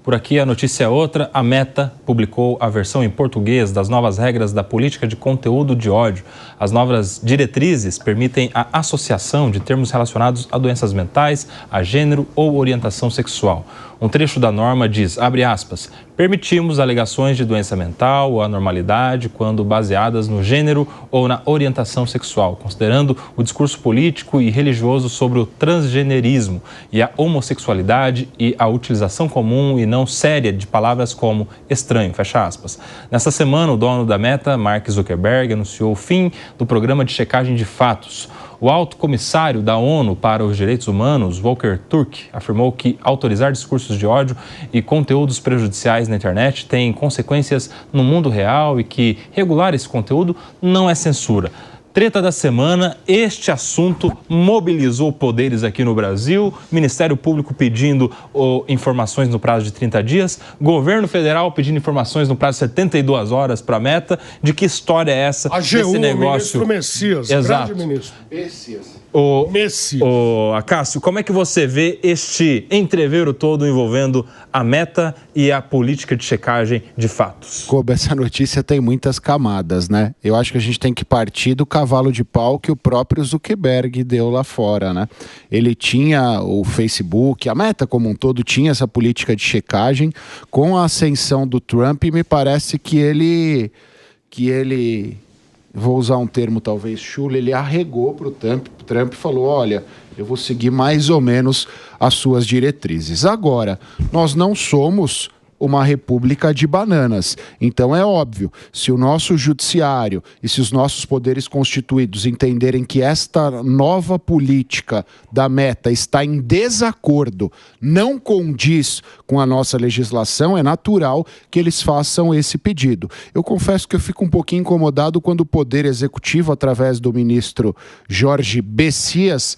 Por aqui a notícia é outra. A Meta publicou a versão em português das novas regras da política de conteúdo de ódio. As novas diretrizes permitem a associação de termos relacionados a doenças mentais, a gênero ou orientação sexual. Um trecho da norma diz, abre aspas, permitimos alegações de doença mental ou anormalidade quando baseadas no gênero ou na orientação sexual, considerando o discurso político e religioso sobre o transgenerismo e a homossexualidade e a utilização comum e não séria de palavras como estranho, fecha aspas. Nessa semana, o dono da Meta, Mark Zuckerberg, anunciou o fim do programa de checagem de fatos. O alto comissário da ONU para os Direitos Humanos, Volker Turk, afirmou que autorizar discursos de ódio e conteúdos prejudiciais na internet tem consequências no mundo real e que regular esse conteúdo não é censura. Treta da semana, este assunto mobilizou poderes aqui no Brasil, Ministério Público pedindo informações no prazo de 30 dias, Governo Federal pedindo informações no prazo de 72 horas para a Meta. De que história é essa? A AGU, desse negócio? o ministro Messias, exato. Grande ministro. Messias. Messias. Acácio, como é que você vê este entreveiro todo envolvendo a Meta e a política de checagem de fatos? Koba, essa notícia tem muitas camadas, né? Eu acho que a gente tem que partir do cavalo de pau que o próprio Zuckerberg deu lá fora, né? Ele tinha o Facebook, a Meta como um todo tinha essa política de checagem. Com a ascensão do Trump, me parece que ele vou usar um termo talvez chulo, ele arregou para o Trump. O Trump falou, olha, eu vou seguir mais ou menos as suas diretrizes. Agora, nós não somos uma república de bananas. Então é óbvio, se o nosso judiciário e se os nossos poderes constituídos entenderem que esta nova política da Meta está em desacordo, não condiz com a nossa legislação, é natural que eles façam esse pedido. Eu confesso que eu fico um pouquinho incomodado quando o Poder Executivo, através do ministro Jorge Messias,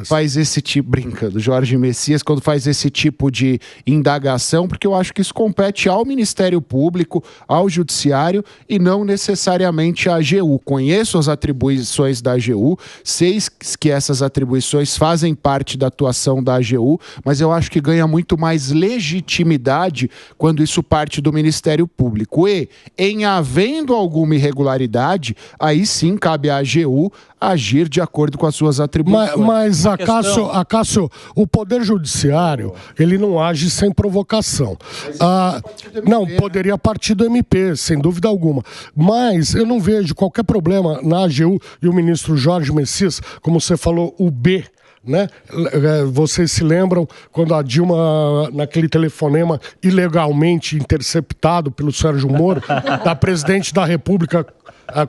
faz esse tipo, brincando, Jorge Messias, quando faz esse tipo de indagação, porque eu acho que isso compete ao Ministério Público, ao Judiciário e não necessariamente à AGU. Conheço as atribuições da AGU, sei que essas atribuições fazem parte da atuação da AGU, mas eu acho que ganha muito mais legitimidade quando isso parte do Ministério Público. E, em havendo alguma irregularidade, aí sim cabe à AGU agir de acordo com as suas atribuições. Mas Acácio, o Poder Judiciário, ele não age sem provocação. Não, poderia partir do MP, sem dúvida alguma. Mas eu não vejo qualquer problema na AGU e o ministro Jorge Messias, como você falou, o B, né? Vocês se lembram quando a Dilma, naquele telefonema ilegalmente interceptado pelo Sérgio Moro, da presidente da República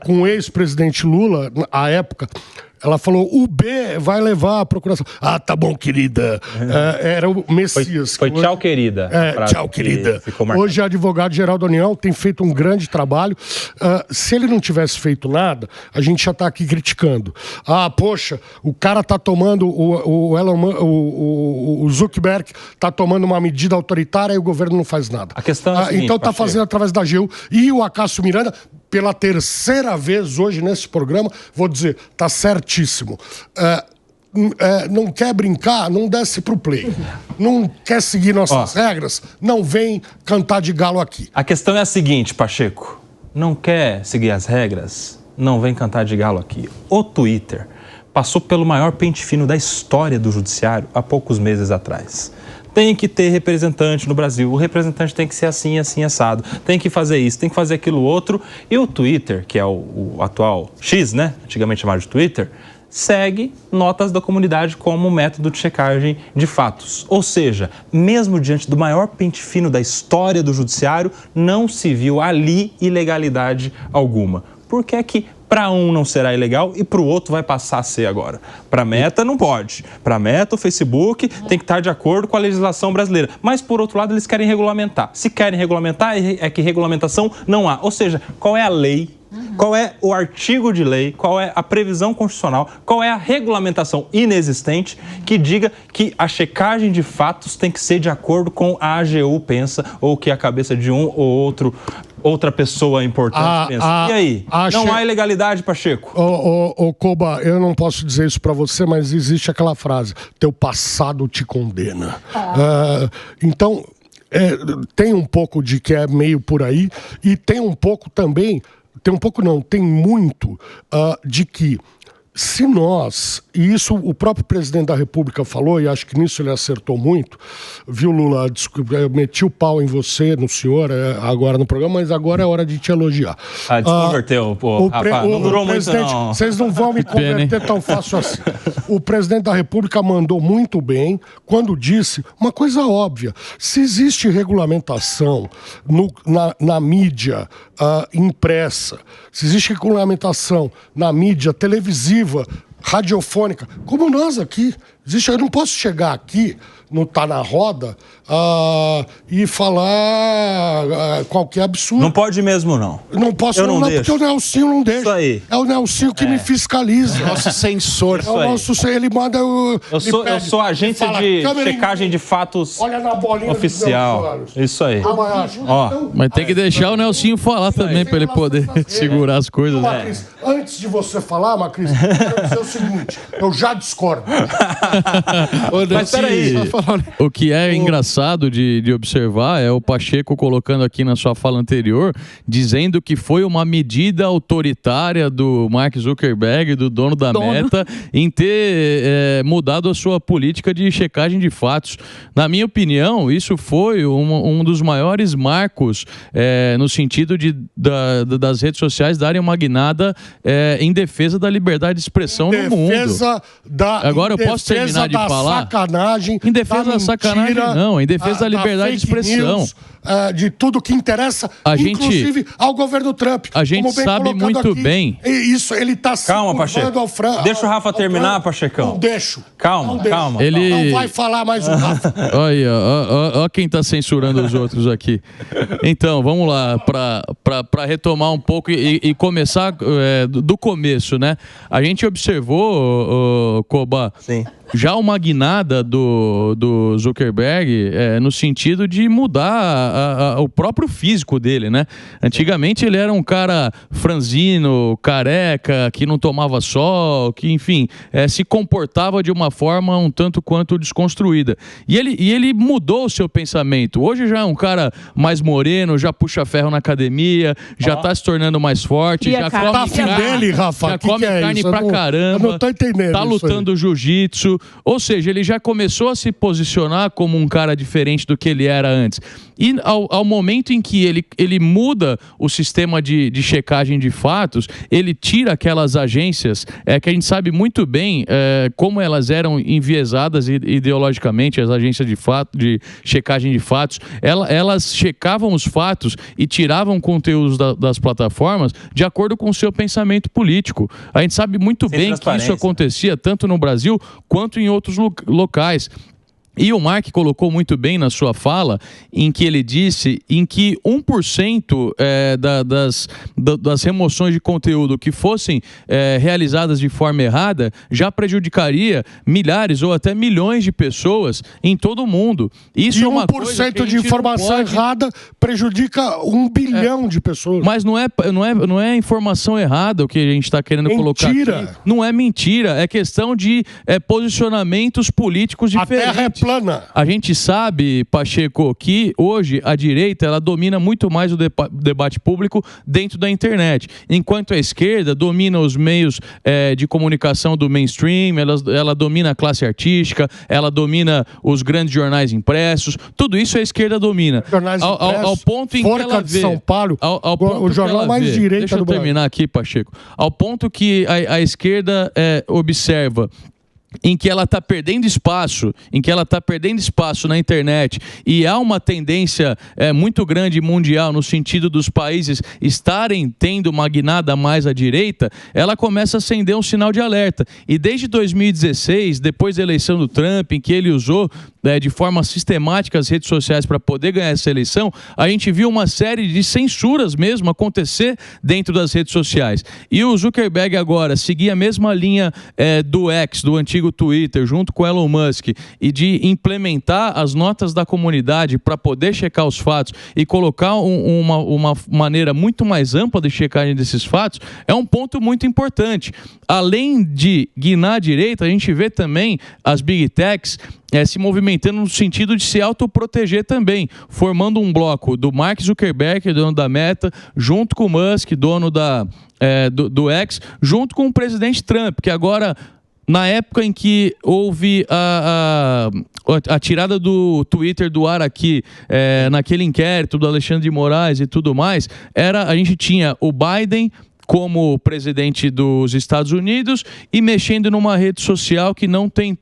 com o ex-presidente Lula, à época, ela falou, o B vai levar a procuração. Ah, tá bom, querida. Era o Messias. Foi tchau, querida. Tchau, querida. Hoje, advogado-geral da União tem feito um grande trabalho. Se ele não tivesse feito nada, a gente já tá aqui criticando. Ah, poxa, o cara tá tomando, o Zuckerberg tá tomando uma medida autoritária e o governo não faz nada. A questão é a seguinte, então tá fazendo através da AGU. E o Acácio Miranda, pela terceira vez hoje nesse programa, vou dizer, tá certíssimo. Não quer brincar, não desce pro play. Não quer seguir nossas regras, não vem cantar de galo aqui. A questão é a seguinte, Pacheco. Não quer seguir as regras, não vem cantar de galo aqui. O Twitter passou pelo maior pente fino da história do judiciário há poucos meses atrás. Tem que ter representante no Brasil, o representante tem que ser assim, assim, assado, tem que fazer isso, tem que fazer aquilo outro. E o Twitter, que é o atual X, né, antigamente chamado de Twitter, segue notas da comunidade como método de checagem de fatos. Ou seja, mesmo diante do maior pente fino da história do judiciário, não se viu ali ilegalidade alguma. Por que é que para um não será ilegal e para o outro vai passar a ser agora? Para a Meta não pode. Para a Meta, o Facebook tem que estar de acordo com a legislação brasileira. Mas, por outro lado, eles querem regulamentar. Se querem regulamentar, é que regulamentação não há. Ou seja, qual é a lei? Qual é o artigo de lei? Qual é a previsão constitucional? Qual é a regulamentação inexistente que diga que a checagem de fatos tem que ser de acordo com a AGU pensa ou que a cabeça de um ou outra pessoa importante pensa? E aí? Não há ilegalidade, Pacheco? Koba, eu não posso dizer isso pra você, mas existe aquela frase, teu passado te condena. Então, tem um pouco de que é meio por aí, e tem um pouco também, tem muito de que se nós, e isso o próprio presidente da República falou, e acho que nisso ele acertou muito, viu, Lula, desculpa, eu meti o pau em você, no senhor, agora no programa, mas agora é hora de te elogiar. Desconverteu, Rafa, não durou muito não. Vocês não vão me converter tão fácil assim. O presidente da República mandou muito bem quando disse uma coisa óbvia: se existe regulamentação na mídia impressa, se existe regulamentação na mídia televisiva, radiofônica, como nós aqui. Eu não posso chegar aqui, não tá na roda, e falar qualquer absurdo. Não pode mesmo, não. Não posso, eu não deixo. Porque o Nelsinho não deixa. Isso aí. É o Nelsinho que me fiscaliza. Nosso censor. É o nosso, ele manda... Eu sou agência de checagem de fatos oficial. Isso aí. Mas tem que deixar o Nelsinho falar também, para ele poder segurar as coisas. Macris, antes de você falar, Macris, eu quero dizer o seguinte: eu já discordo. Mas peraí. O que é engraçado de observar é o Pacheco colocando aqui na sua fala anterior, dizendo que foi uma medida autoritária do Mark Zuckerberg, do dono da Meta, em ter mudado a sua política de checagem de fatos. Na minha opinião, isso foi um dos maiores marcos no sentido das redes sociais darem uma guinada em defesa da liberdade de expressão no mundo. Agora eu posso terminar de falar? Sacanagem, em defesa da sacanagem, não. Em defesa da liberdade de expressão. News, de tudo que interessa, inclusive ao governo Trump. A gente sabe muito bem. Isso, ele está se Pacheco. Deixa o Rafa terminar, Pachecão. Não deixo. Calma. Não vai falar mais o Rafa. Olha quem está censurando os outros aqui. Então, vamos lá, para retomar um pouco e começar do começo, né? A gente observou, Koba, já uma guinada do Zuckerberg no sentido de mudar o próprio físico dele, né? Antigamente ele era um cara franzino, careca, que não tomava sol, que, enfim, se comportava de uma forma um tanto quanto desconstruída. E ele mudou o seu pensamento. Hoje já é um cara mais moreno, já puxa ferro na academia, já tá se tornando mais forte, já come carne, Rafa, carne pra caramba, eu não tô entendendo, tá lutando jiu-jitsu. Ou seja, ele já começou a se posicionar como um cara diferente do que ele era antes. E ao momento em que ele muda o sistema de checagem de fatos, ele tira aquelas agências que a gente sabe muito bem como elas eram enviesadas ideologicamente, as agências de checagem de fatos. Elas checavam os fatos e tiravam conteúdos das plataformas de acordo com o seu pensamento político. A gente sabe muito bem que isso acontecia tanto no Brasil quanto em outros locais. E o Mark colocou muito bem na sua fala, em que ele disse em que 1% das remoções de conteúdo que fossem realizadas de forma errada já prejudicaria milhares ou até milhões de pessoas em todo o mundo. Isso é uma coisa que 1% de informação errada prejudica 1 bilhão de pessoas. Mas não é informação errada o que a gente está querendo colocar aqui. Não é mentira, é questão de posicionamentos políticos diferentes. A terra é plana. A gente sabe, Pacheco, que hoje a direita ela domina muito mais o debate público dentro da internet, enquanto a esquerda domina os meios de comunicação do mainstream, ela domina a classe artística, ela domina os grandes jornais impressos, tudo isso a esquerda domina. Ao ponto em que ela vê... São Paulo, o jornal mais direita Deixa eu terminar aqui, Pacheco. Ao ponto que a esquerda observa em que ela está perdendo espaço, na internet, e há uma tendência muito grande mundial no sentido dos países estarem tendo uma guinada mais à direita, ela começa a acender um sinal de alerta. E desde 2016, depois da eleição do Trump, em que ele usou de forma sistemática as redes sociais para poder ganhar essa eleição, a gente viu uma série de censuras mesmo acontecer dentro das redes sociais. E o Zuckerberg agora seguir a mesma linha do X, do antigo Twitter, junto com Elon Musk, e de implementar as notas da comunidade para poder checar os fatos e colocar uma maneira muito mais ampla de checagem desses fatos, é um ponto muito importante. Além de guinar à direita, a gente vê também as Big Techs se movimentando movimentando no sentido de se autoproteger também, formando um bloco do Mark Zuckerberg, dono da Meta, junto com o Musk, dono do X, junto com o presidente Trump, que agora, na época em que houve a tirada do Twitter do ar aqui, naquele inquérito do Alexandre de Moraes e tudo mais, a gente tinha o Biden como presidente dos Estados Unidos e mexendo numa rede social que não tem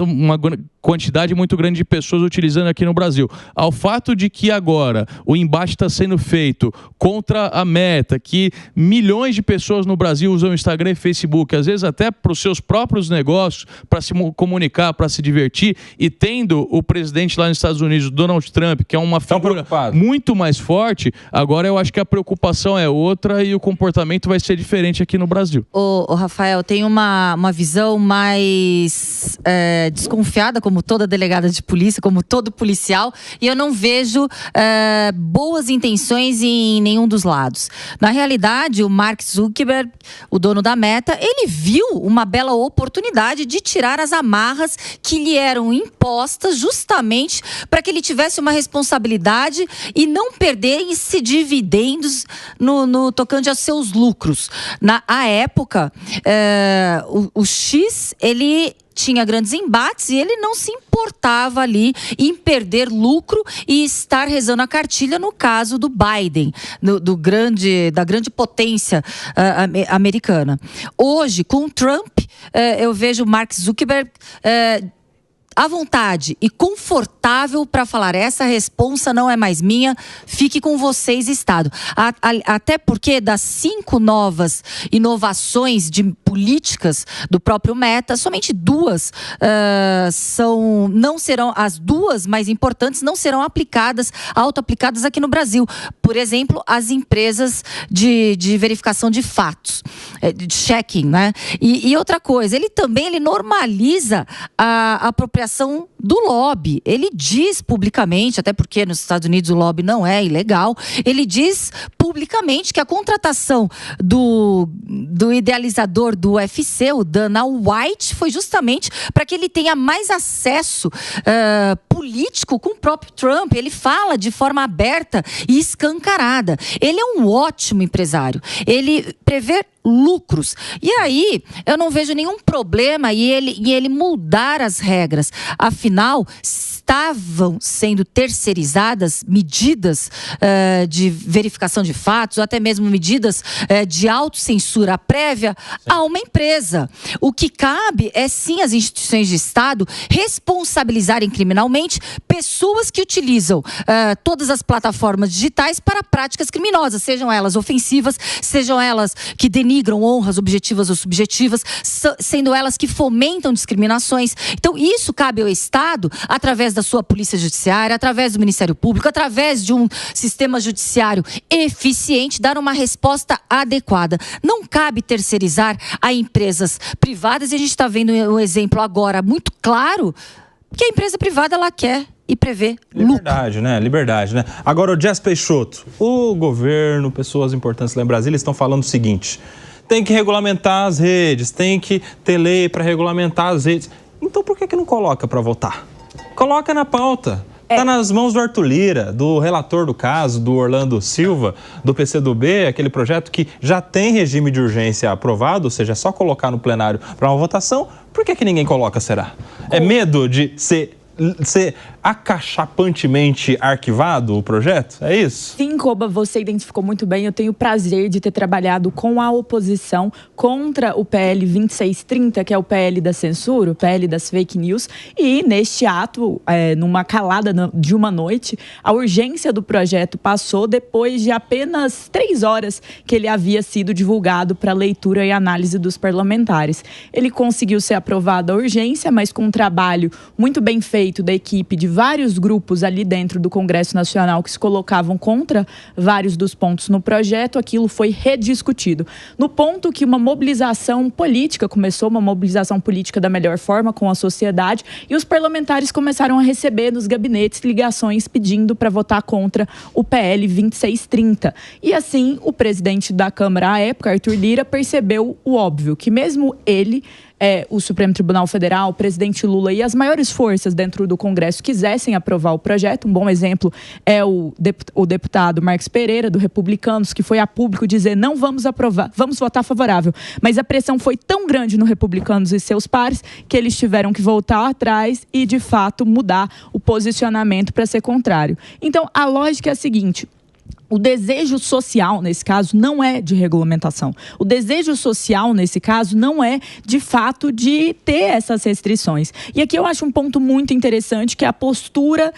uma quantidade muito grande de pessoas utilizando aqui no Brasil. Ao fato de que agora o embate está sendo feito contra a Meta, que milhões de pessoas no Brasil usam Instagram e Facebook, às vezes até para os seus próprios negócios, para se comunicar, para se divertir, e tendo o presidente lá nos Estados Unidos, Donald Trump, que é uma figura muito mais forte, agora eu acho que a preocupação é outra e o comportamento vai ser diferente aqui no Brasil. Ô Rafael, tem uma visão mais desconfiada, como toda delegada de polícia, como todo policial, e eu não vejo boas intenções em nenhum dos lados. Na realidade, o Mark Zuckerberg, o dono da Meta, ele viu uma bela oportunidade de tirar as amarras que lhe eram impostas justamente para que ele tivesse uma responsabilidade e não perdesse dividendos no tocante aos seus lucros. Na época, o X, ele tinha grandes embates e ele não se importava ali em perder lucro e estar rezando a cartilha no caso do Biden, da grande potência americana. Hoje, com o Trump, eu vejo o Mark Zuckerberg à vontade e confortável para falar: essa responsa não é mais minha, fique com vocês, Estado. Até porque das 5 novas inovações de políticas do próprio Meta, somente 2 não serão, as 2 mais importantes não serão auto-aplicadas aqui no Brasil. Por exemplo, as empresas de verificação de fatos, de checking, né? E outra coisa, ele normaliza a apropriação do lobby. Ele diz publicamente, até porque nos Estados Unidos o lobby não é ilegal, ele diz publicamente que a contratação do idealizador do UFC, o Dana White, foi justamente para que ele tenha mais acesso político com o próprio Trump. Ele fala de forma aberta e escancarada. Ele é um ótimo empresário. Ele prevê lucros. E aí, eu não vejo nenhum problema em ele mudar as regras. Afinal, estavam sendo terceirizadas medidas de verificação de fatos, ou até mesmo medidas de autocensura prévia a uma empresa. O que cabe é sim as instituições de Estado responsabilizarem criminalmente pessoas que utilizam todas as plataformas digitais para práticas criminosas, sejam elas ofensivas, sejam elas que denigram honras objetivas ou subjetivas, sendo elas que fomentam discriminações. Então, isso cabe ao Estado, através da sua polícia judiciária, através do Ministério Público, através de um sistema judiciário eficiente, dar uma resposta adequada. Não cabe terceirizar a empresas privadas, e a gente está vendo um exemplo agora muito claro, que a empresa privada ela quer e prevê liberdade, lucro. Liberdade, né? Agora, o Jess Peixoto, o governo, pessoas importantes lá em Brasília estão falando o seguinte: tem que regulamentar as redes, tem que ter lei para regulamentar as redes. Então, por que não coloca para votar? Coloca na pauta. Está nas mãos do Arthur Lira, do relator do caso, do Orlando Silva, do PCdoB, aquele projeto que já tem regime de urgência aprovado, ou seja, é só colocar no plenário para uma votação. Por que ninguém coloca, será? É medo de ser acachapantemente arquivado o projeto? É isso? Sim, Koba, você identificou muito bem. Eu tenho o prazer de ter trabalhado com a oposição contra o PL 2630, que é o PL da censura, o PL das fake news. E neste ato, numa calada de uma noite, a urgência do projeto passou depois de apenas 3 horas que ele havia sido divulgado para leitura e análise dos parlamentares. Ele conseguiu ser aprovado a urgência, mas com um trabalho muito bem feito da equipe de vários grupos ali dentro do Congresso Nacional que se colocavam contra vários dos pontos no projeto, aquilo foi rediscutido. No ponto que uma mobilização política começou, uma mobilização política da melhor forma com a sociedade, e os parlamentares começaram a receber nos gabinetes ligações pedindo para votar contra o PL 2630. E assim, o presidente da Câmara à época, Arthur Lira, percebeu o óbvio, que mesmo ele o Supremo Tribunal Federal, o presidente Lula e as maiores forças dentro do Congresso quisessem aprovar o projeto. Um bom exemplo é o deputado Marcos Pereira, do Republicanos, que foi a público dizer: não vamos aprovar, vamos votar favorável. Mas a pressão foi tão grande no Republicanos e seus pares que eles tiveram que voltar atrás e, de fato, mudar o posicionamento para ser contrário. Então, a lógica é a seguinte: o desejo social, nesse caso, não é de regulamentação. O desejo social, nesse caso, não é, de fato, de ter essas restrições. E aqui eu acho um ponto muito interessante, que é a postura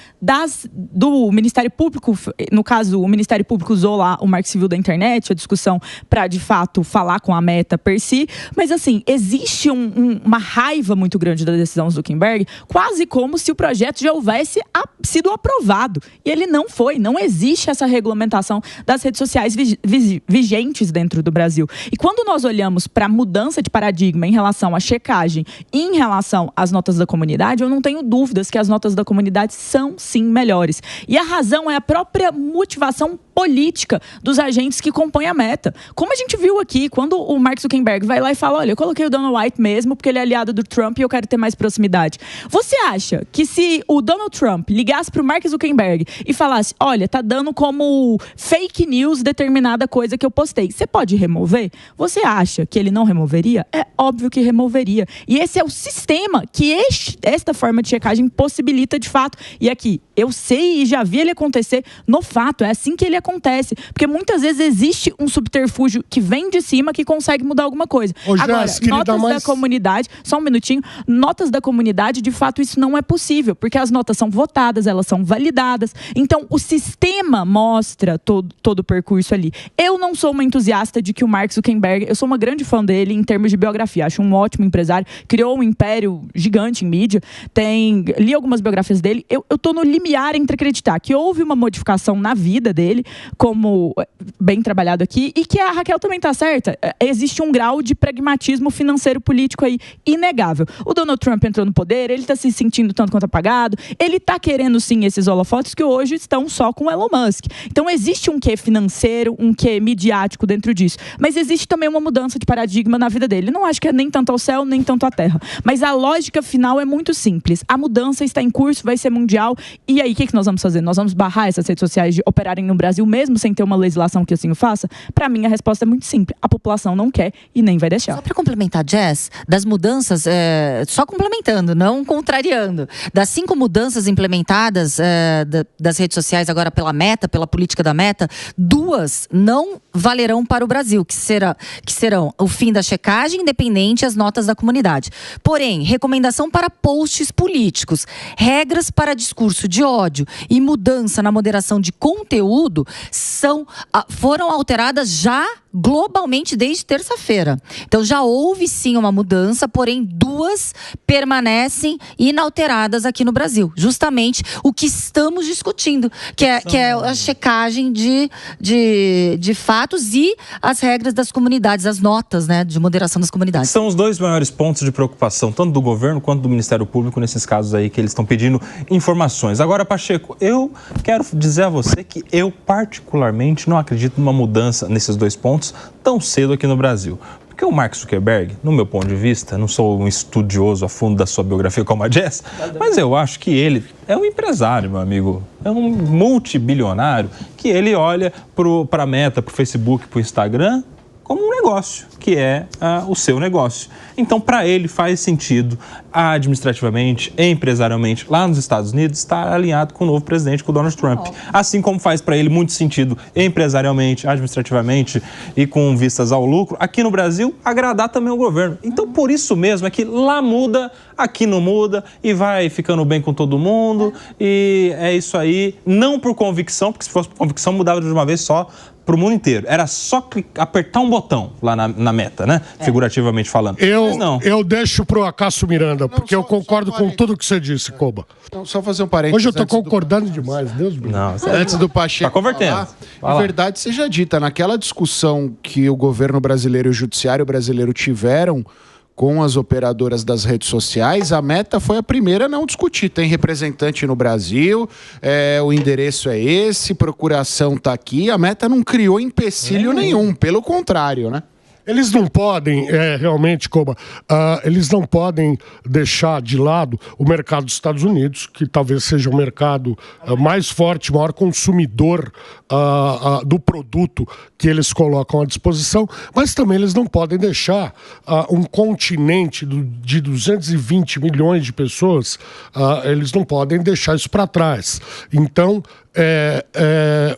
do Ministério Público. No caso, o Ministério Público usou lá o Marco Civil da Internet, a discussão para, de fato, falar com a Meta per si. Mas, assim, existe uma raiva muito grande da decisão do Zuckerberg, quase como se o projeto já houvesse sido aprovado. E ele não foi. Não existe essa regulamentação das redes sociais vigentes dentro do Brasil. E quando nós olhamos para a mudança de paradigma em relação à checagem e em relação às notas da comunidade, eu não tenho dúvidas que as notas da comunidade são, sim, melhores. E a razão é a própria motivação política dos agentes que compõem a Meta. Como a gente viu aqui, quando o Mark Zuckerberg vai lá e fala: olha, eu coloquei o Donald White mesmo porque ele é aliado do Trump e eu quero ter mais proximidade. Você acha que se o Donald Trump ligasse para o Mark Zuckerberg e falasse: olha, tá dando como fake news determinada coisa que eu postei, você pode remover? Você acha que ele não removeria? É óbvio que removeria. E esse é o sistema que esta forma de checagem possibilita de fato. E aqui, eu sei e já vi ele acontecer no fato, é assim que ele acontece. Porque muitas vezes existe um subterfúgio que vem de cima que consegue mudar alguma coisa. Agora, notas da comunidade, só um minutinho, notas da comunidade, de fato isso não é possível, porque as notas são votadas, elas são validadas. Então, o sistema mostra todo o percurso ali. Eu não sou uma entusiasta de que o Mark Zuckerberg, eu sou uma grande fã dele em termos de biografia, acho um ótimo empresário, criou um império gigante em mídia, li algumas biografias dele, eu tô no limiar entre acreditar que houve uma modificação na vida dele, como bem trabalhado aqui, e que a Raquel também tá certa, existe um grau de pragmatismo financeiro político aí inegável. O Donald Trump entrou no poder, ele tá se sentindo tanto quanto apagado, ele tá querendo sim esses holofotes que hoje estão só com o Elon Musk. Então existe um quê financeiro, um quê midiático dentro disso, mas existe também uma mudança de paradigma na vida dele. Não acho que é nem tanto ao céu, nem tanto à terra, mas a lógica final é muito simples. A mudança está em curso, vai ser mundial, e aí o que nós vamos fazer? Nós vamos barrar essas redes sociais de operarem no Brasil mesmo sem ter uma legislação que assim o faça? Para mim a resposta é muito simples. A população não quer e nem vai deixar. Só para complementar, Jess, das mudanças, só complementando, não contrariando, das 5 mudanças implementadas das redes sociais agora pela Meta, pela política da Meta, 2 não valerão para o Brasil, que serão o fim da checagem independente e as notas da comunidade. Porém, recomendação para posts políticos, regras para discurso de ódio e mudança na moderação de conteúdo foram alteradas já globalmente desde terça-feira. Então já houve sim uma mudança, porém 2 permanecem inalteradas aqui no Brasil. Justamente o que estamos discutindo, que é a checagem de fatos e as regras das comunidades, as notas, né, de moderação das comunidades. São os 2 maiores pontos de preocupação, tanto do governo quanto do Ministério Público, nesses casos aí que eles estão pedindo informações. Agora, Pacheco, eu quero dizer a você que eu particularmente não acredito numa mudança nesses 2 pontos tão cedo aqui no Brasil. Porque o Mark Zuckerberg, no meu ponto de vista, não sou um estudioso a fundo da sua biografia como a Jess, mas eu acho que ele é um empresário, meu amigo. É um multibilionário que ele olha para a Meta, para o Facebook, para o Instagram como um negócio, que é o seu negócio. Então, para ele faz sentido, administrativamente, empresarialmente, lá nos Estados Unidos, estar alinhado com o novo presidente, com o Donald Trump. Assim como faz para ele muito sentido, empresarialmente, administrativamente e com vistas ao lucro, aqui no Brasil, agradar também o governo. Então, por isso mesmo é que lá muda, aqui não muda, e vai ficando bem com todo mundo, e é isso aí. Não por convicção, porque se fosse por convicção, mudava de uma vez só para o mundo inteiro. Era só apertar um botão lá na Meta, né? Figurativamente falando. Eu deixo pro Acácio Miranda, porque eu concordo com tudo que você disse, Koba. Então, só fazer um parênteses. Hoje eu tô concordando demais, Deus me livre. Antes do Pacheco tá convertendo. A verdade seja dita, naquela discussão que o governo brasileiro e o judiciário brasileiro tiveram com as operadoras das redes sociais, a Meta foi a primeira a não discutir. Tem representante no Brasil, o endereço é esse, procuração está aqui. A Meta não criou empecilho nenhum, pelo contrário, né? Eles não podem, realmente, Koba, eles não podem deixar de lado o mercado dos Estados Unidos, que talvez seja o mercado mais forte, maior consumidor do produto que eles colocam à disposição, mas também eles não podem deixar um continente de 220 milhões de pessoas, eles não podem deixar isso para trás. Então,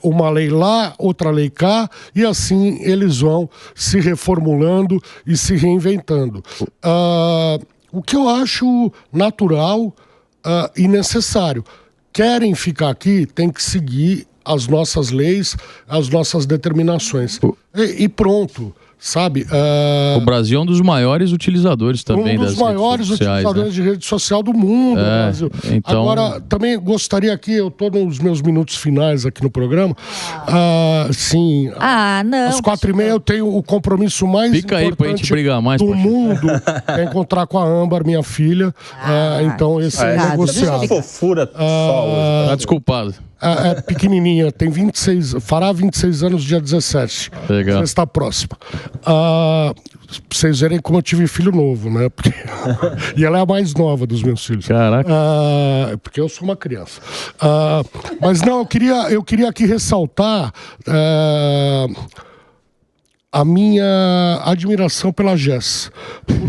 uma lei lá, outra lei cá, e assim eles vão se reformulando e se reinventando. O que eu acho natural e necessário. Querem ficar aqui, tem que seguir as nossas leis, as nossas determinações. E pronto. Sabe? O Brasil é um dos maiores utilizadores também das redes sociais. Um dos maiores utilizadores de rede social do mundo. Brasil. Então... Agora, também gostaria aqui, eu estou nos meus minutos finais aqui no programa. Sim. Não. Às 4h30 eu tenho o compromisso mais importante do mundo, é encontrar com a Âmbar, minha filha. Então, esse é negociado. Fofura só. Tá desculpado. É pequenininha, tem 26, fará 26 anos dia 17. Legal. Você está próxima. Pra vocês verem como eu tive filho novo, né? E ela é a mais nova dos meus filhos. Caraca. Porque eu sou uma criança. Mas não, eu queria aqui ressaltar a minha admiração pela Jess.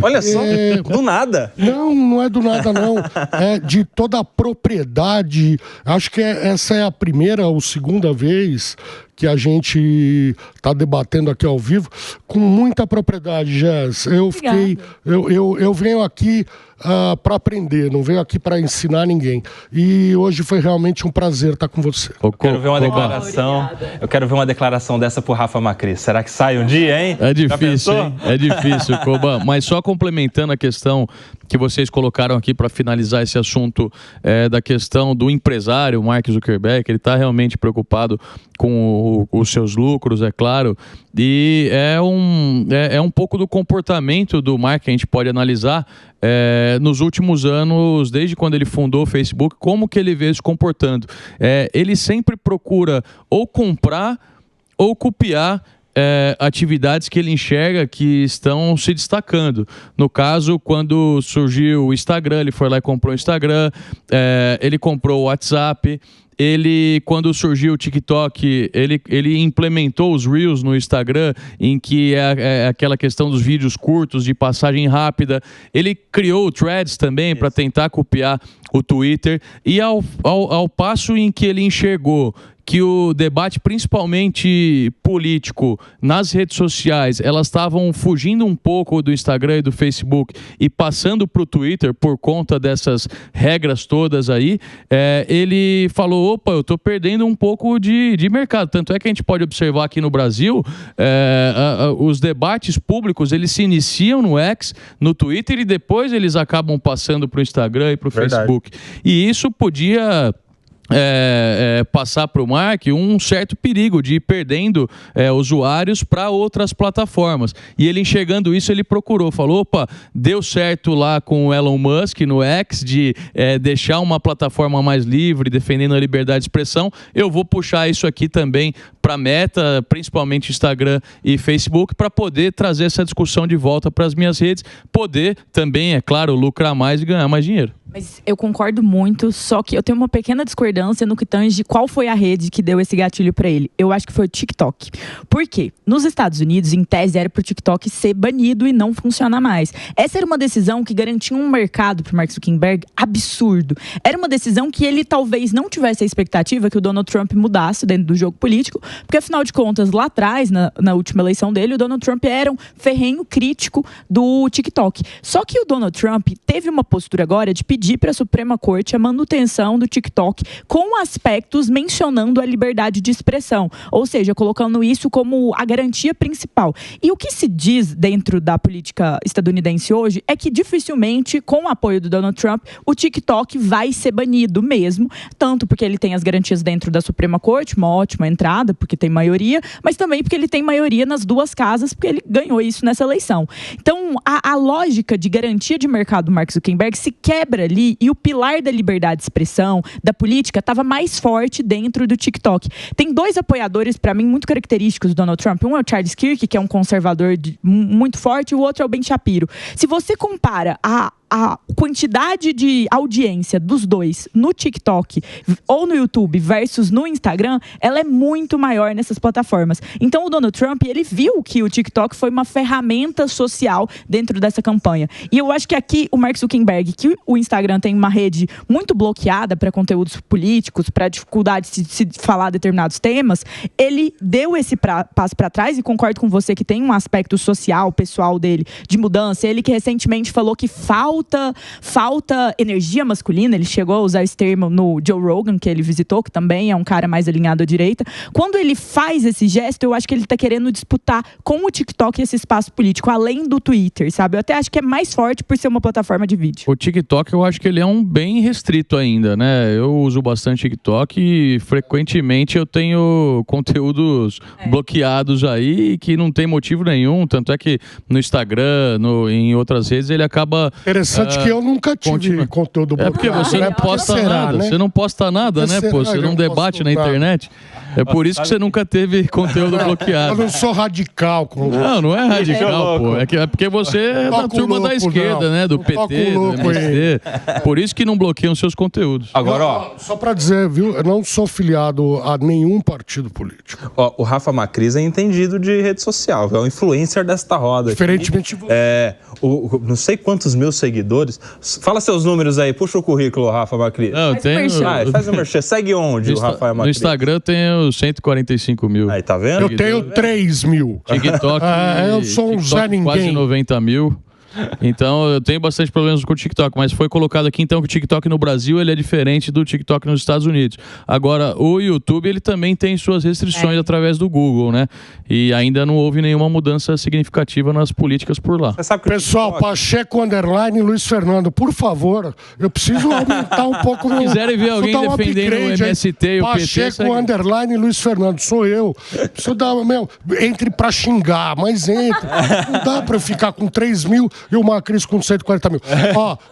Olha só, do nada. Não é do nada, não. É de toda a propriedade. Acho que essa é a primeira ou segunda vez que a gente está debatendo aqui ao vivo, com muita propriedade, Jess. Eu venho aqui para aprender, não venho aqui para ensinar ninguém. E hoje foi realmente um prazer estar com você. Eu quero ver uma declaração. Eu quero ver uma declaração dessa pro Rafa Macri. Será que sai um dia, hein? É difícil, hein? É difícil, Koba. Mas só complementando a questão que vocês colocaram aqui para finalizar esse assunto da questão do empresário, Mark Zuckerberg, ele está realmente preocupado com os seus lucros, é claro, e é um pouco do comportamento do Mark que a gente pode analisar nos últimos anos, desde quando ele fundou o Facebook, como que ele veio se comportando. Ele sempre procura ou comprar ou copiar atividades que ele enxerga que estão se destacando. No caso, quando surgiu o Instagram, ele foi lá e comprou o Instagram, ele comprou o WhatsApp. Quando surgiu o TikTok, ele implementou os Reels no Instagram, em que é aquela questão dos vídeos curtos, de passagem rápida. Ele criou o Threads também para tentar copiar o Twitter. E ao passo em que ele enxergou que o debate, principalmente político, nas redes sociais, elas estavam fugindo um pouco do Instagram e do Facebook e passando para o Twitter por conta dessas regras todas aí, ele falou, opa, eu estou perdendo um pouco de mercado. Tanto é que a gente pode observar aqui no Brasil, os debates públicos, eles se iniciam no X, no Twitter, e depois eles acabam passando para o Instagram e para o Facebook. E isso podia passar para o Mark um certo perigo de ir perdendo usuários para outras plataformas. E ele, enxergando isso, ele procurou, falou, opa, deu certo lá com o Elon Musk no X de deixar uma plataforma mais livre, defendendo a liberdade de expressão, eu vou puxar isso aqui também para Meta, principalmente Instagram e Facebook, para poder trazer essa discussão de volta para as minhas redes, poder também, é claro, lucrar mais e ganhar mais dinheiro. Mas eu concordo muito, só que eu tenho uma pequena discordância no que tange qual foi a rede que deu esse gatilho para ele. Eu acho que foi o TikTok. Por quê? Nos Estados Unidos, em tese, era pro TikTok ser banido e não funcionar mais. Essa era uma decisão que garantia um mercado pro Mark Zuckerberg absurdo. Era uma decisão que ele talvez não tivesse a expectativa que o Donald Trump mudasse dentro do jogo político, porque afinal de contas, lá atrás, na última eleição dele, o Donald Trump era um ferrenho crítico do TikTok. Só que o Donald Trump teve uma postura agora de pedir para a Suprema Corte a manutenção do TikTok com aspectos mencionando a liberdade de expressão, ou seja, colocando isso como a garantia principal. E o que se diz dentro da política estadunidense hoje é que dificilmente, com o apoio do Donald Trump, o TikTok vai ser banido mesmo, tanto porque ele tem as garantias dentro da Suprema Corte, uma ótima entrada, porque tem maioria, mas também porque ele tem maioria nas duas casas, porque ele ganhou isso nessa eleição. Então, a lógica de garantia de mercado do Mark Zuckerberg se quebra ali e o pilar da liberdade de expressão, da política, estava mais forte dentro do TikTok. Tem 2 apoiadores, para mim, muito característicos do Donald Trump. Um é o Charles Kirk, que é um conservador muito forte, e o outro é o Ben Shapiro. Se você compara a quantidade de audiência dos dois no TikTok ou no YouTube versus no Instagram, ela é muito maior nessas plataformas. Então o Donald Trump, ele viu que o TikTok foi uma ferramenta social dentro dessa campanha. E eu acho que aqui o Mark Zuckerberg, que o Instagram tem uma rede muito bloqueada para conteúdos políticos, para dificuldade de se falar determinados temas, ele deu esse passo para trás, e concordo com você que tem um aspecto social, pessoal dele, de mudança. Ele que recentemente falou que falta energia masculina, ele chegou a usar esse termo no Joe Rogan, que ele visitou, que também é um cara mais alinhado à direita. Quando ele faz esse gesto, eu acho que ele está querendo disputar com o TikTok esse espaço político, além do Twitter, sabe? Eu até acho que é mais forte por ser uma plataforma de vídeo. O TikTok, eu acho que ele é um bem restrito ainda, né? Eu uso bastante TikTok e frequentemente eu tenho conteúdos bloqueados aí que não tem motivo nenhum, tanto é que no Instagram, em outras redes, ele acaba... Interessante que eu nunca tive conteúdo bloqueado. É porque você não posta nada, né? Você não posta nada, né, pô? Você não debate na internet. É por isso que você nunca teve conteúdo bloqueado. Eu não sou radical. Não é radical, pô. É porque você é da turma da esquerda, né? Do PT, do MST. Por isso que não bloqueiam seus conteúdos. Agora, ó... Só pra dizer, viu? Eu não sou filiado a nenhum partido político. Ó, o Rafa Macris é entendido de rede social, é o influencer desta roda. Diferentemente de você. Não sei quantos mil seguidores. Fala seus números aí, puxa o currículo, Rafa Macris. Não, faz o merchan. Segue onde, o Rafa Macris? No Instagram eu tenho 145 mil. Aí, tá vendo? Eu tenho 3 mil. TikTok, eu sou um Zé Ninguém. Quase 90 mil. Então eu tenho bastante problemas com o TikTok, mas foi colocado aqui então que o TikTok no Brasil ele é diferente do TikTok nos Estados Unidos. Agora o YouTube ele também tem suas restrições através do Google, né? E ainda não houve nenhuma mudança significativa nas políticas por lá. Pessoal, Pacheco _ Luiz Fernando, por favor, eu preciso aumentar um pouco. Se quiserem ver alguém defendendo o MST e o PT, Pacheco _ Luiz Fernando, sou eu. Preciso dar, entre pra xingar, mas entra. Não dá pra eu ficar com 3 mil e o Macris com 140 mil. Ó,